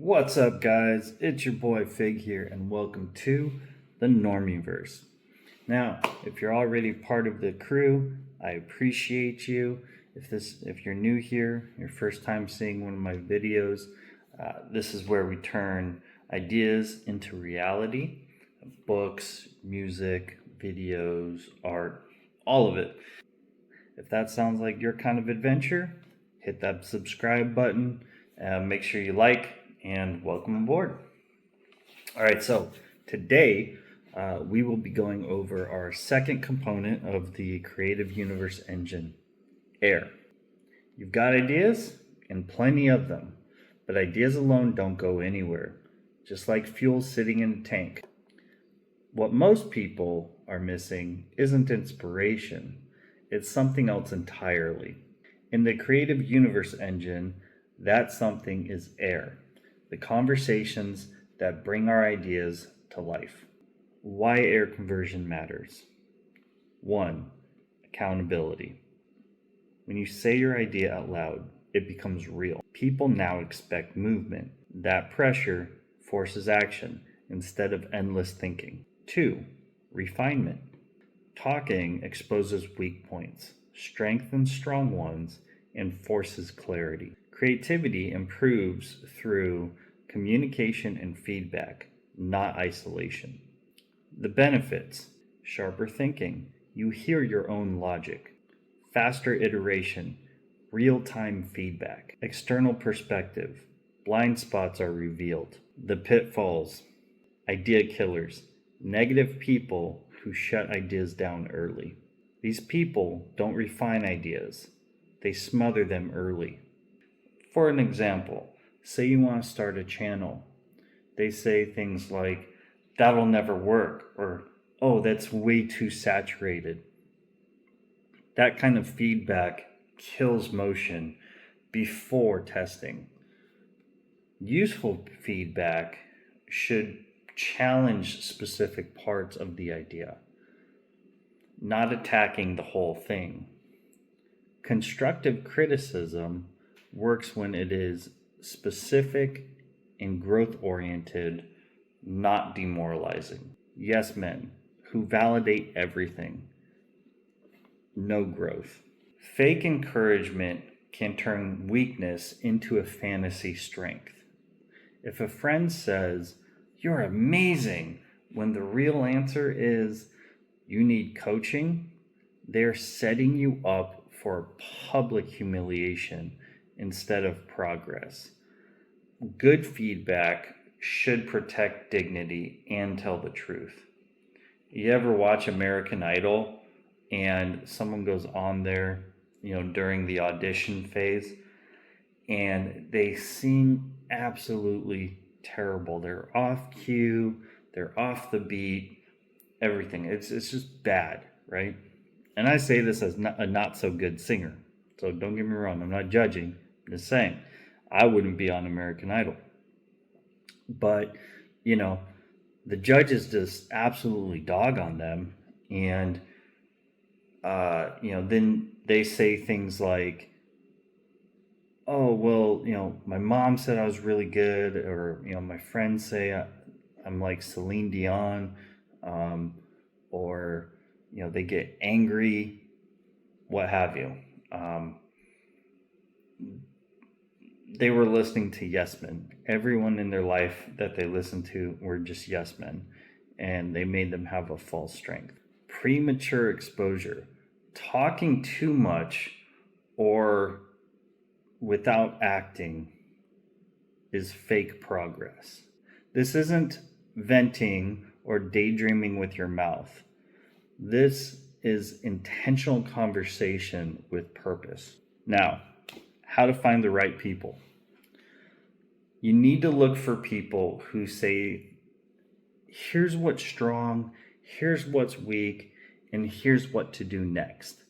What's up, guys? It's your boy Fig here, and welcome to the Normieverse. Now, if you're already part of the crew, I appreciate you. If you're new here, your first time seeing one of my videos, this is where we turn ideas into reality. Books, music, videos, art, all of it. If that sounds like your kind of adventure, hit that subscribe button. Make sure you like, and welcome aboard. All right, so today we will be going over our second component of the Creative Universe engine, air. You've got ideas, and plenty of them, but ideas alone don't go anywhere, just like fuel sitting in a tank. What most people are missing isn't inspiration, it's something else entirely. In the Creative Universe engine, that something is air, the conversations that bring our ideas to life. Why air conversion matters. 1. Accountability. When you say your idea out loud, it becomes real. People now expect movement. That pressure forces action instead of endless thinking. 2. Refinement. Talking exposes weak points, strengthens strong ones, and forces clarity. Creativity improves through communication and feedback, not isolation. The benefits: sharper thinking, you hear your own logic, faster iteration, real-time feedback, external perspective, blind spots are revealed. The pitfalls: idea killers, negative people who shut ideas down early. These people don't refine ideas, they smother them early. For an example, say you want to start a channel. They say things like, that'll never work, or, oh, that's way too saturated. That kind of feedback kills motion before testing. Useful feedback should challenge specific parts of the idea, not attacking the whole thing. Constructive criticism works when it is specific and growth-oriented, not demoralizing. Yes men who validate everything. No growth. Fake encouragement can turn weakness into a fantasy strength. If a friend says, "You're amazing," when the real answer is, "You need coaching," they're setting you up for public humiliation instead of progress. Good feedback should protect dignity and tell the truth. You ever watch American Idol and someone goes on there, during the audition phase, and they sing absolutely terrible. They're off cue, they're off the beat, everything. It's just bad, right? And I say this as a not so good singer. So don't get me wrong, I'm not judging, I'm just saying I wouldn't be on American Idol. But, the judges just absolutely dog on them. And, then they say things like, oh, well, my mom said I was really good, or, my friends say I'm like Celine Dion, or, they get angry, what have you. They were listening to yes men. Everyone in their life that they listened to were just yes men, and they made them have a false strength. Premature exposure. Talking too much or without acting is fake progress. This isn't venting or daydreaming with your mouth. This is intentional conversation with purpose. Now, how to find the right people. You need to look for people who say, here's what's strong, here's what's weak, and here's what to do next.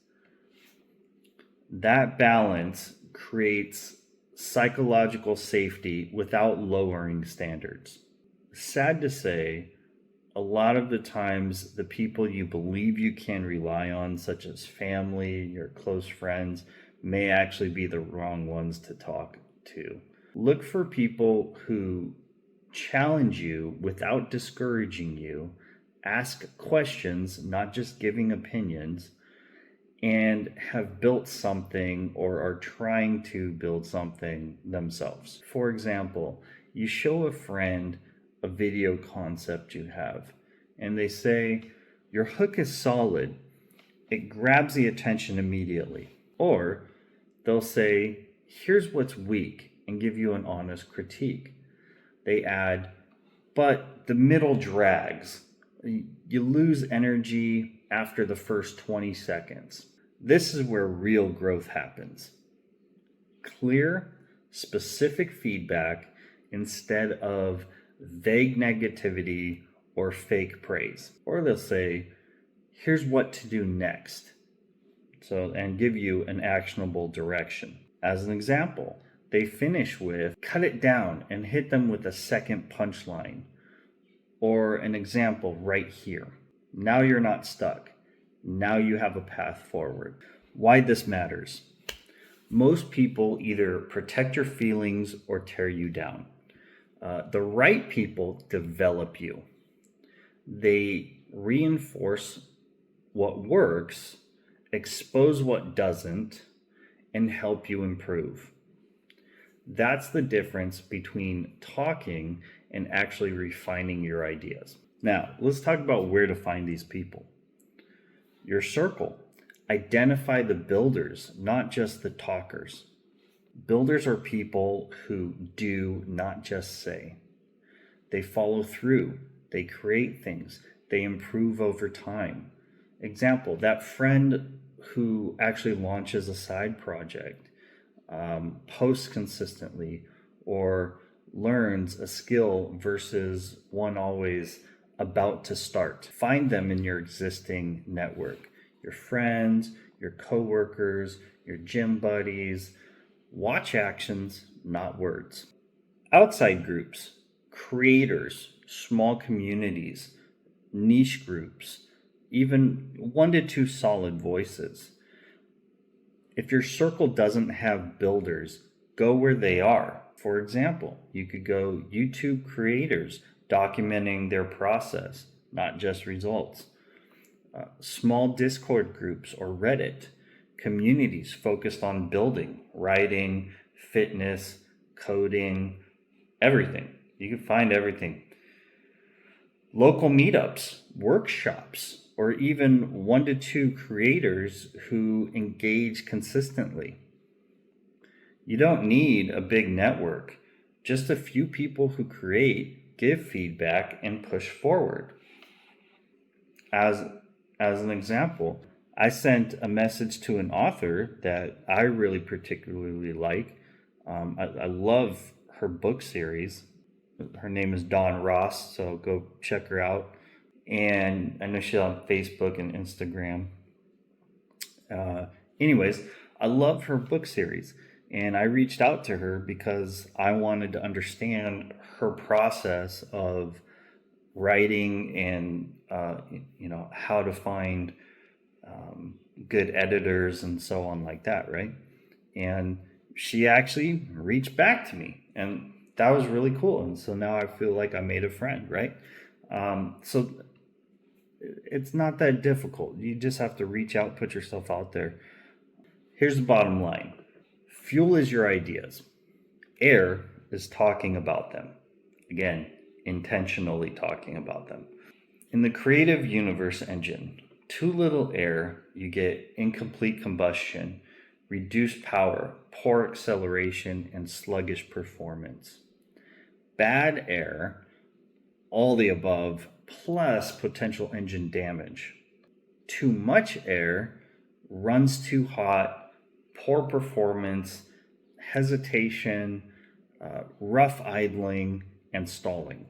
That balance creates psychological safety without lowering standards. Sad to say, a lot of the times the people you believe you can rely on, such as family, your close friends, may actually be the wrong ones to talk to. Look for people who challenge you without discouraging you, ask questions, not just giving opinions, and have built something or are trying to build something themselves. For example, you show a friend a video concept you have, and they say, "Your hook is solid." It grabs the attention immediately. Or they'll say, "Here's what's weak," and give you an honest critique. They add, "But the middle drags. You lose energy after the first 20 seconds." This is where real growth happens. Clear, specific feedback instead of vague negativity or fake praise. Or they'll say, "Here's what to do next." And give you an actionable direction. As an example, they finish with, "Cut it down and hit them with a second punchline." Or an example right here. Now you're not stuck. Now you have a path forward. Why this matters. Most people either protect your feelings or tear you down. The right people develop you. They reinforce what works, expose what doesn't, and help you improve. That's the difference between talking and actually refining your ideas. Now, let's talk about where to find these people. Your circle. Identify the builders, not just the talkers. Builders are people who do, not just say. They follow through. They create things. They improve over time. Example, that friend who actually launches a side project, posts consistently, or learns a skill versus one always about to start. Find them in your existing network, your friends, your coworkers, your gym buddies. Watch actions, not words. Outside groups, creators, small communities, niche groups, even 1 to 2 solid voices. If your circle doesn't have builders, go where they are. For example, you could go YouTube creators documenting their process, not just results. Small Discord groups or Reddit, communities focused on building, writing, fitness, coding, everything. You can find everything. Local meetups, workshops, or even 1 to 2 creators who engage consistently. You don't need a big network, just a few people who create, give feedback, and push forward. As an example, I sent a message to an author that I really particularly like. I love her book series. Her name is Dawn Ross, so go check her out. And I know she's on Facebook and Instagram. Anyways, I love her book series. And I reached out to her because I wanted to understand her process of writing and, how to find good editors and so on like that, right? And she actually reached back to me, and that was really cool. And so now I feel like I made a friend, right? So it's not that difficult. You just have to reach out, put yourself out there. Here's the bottom line. Fuel is your ideas. Air is talking about them. Again, intentionally talking about them. In the creative universe engine, too little air, you get incomplete combustion, reduced power, poor acceleration, and sluggish performance. Bad air, all the above, plus potential engine damage. Too much air, runs too hot, poor performance, hesitation, rough idling, and stalling.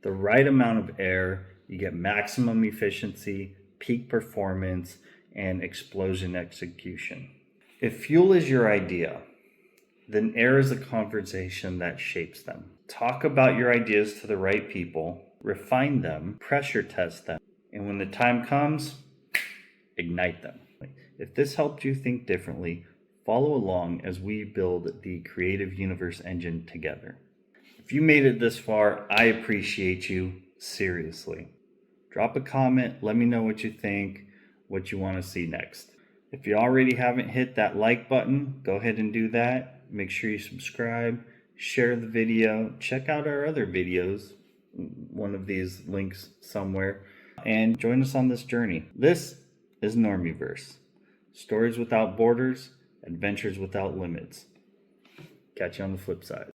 The right amount of air, you get maximum efficiency, peak performance, and explosion execution. If fuel is your idea, then air is the conversation that shapes them. Talk about your ideas to the right people, refine them, pressure test them, and when the time comes, ignite them. If this helped you think differently, follow along as we build the creative universe engine together. If you made it this far, I appreciate you, seriously. Drop a comment, let me know what you think, what you want to see next. If you already haven't hit that like button, go ahead and do that. Make sure you subscribe, share the video, check out our other videos, one of these links somewhere, and join us on this journey. This is Normieverse. Stories without borders, adventures without limits. Catch you on the flip side.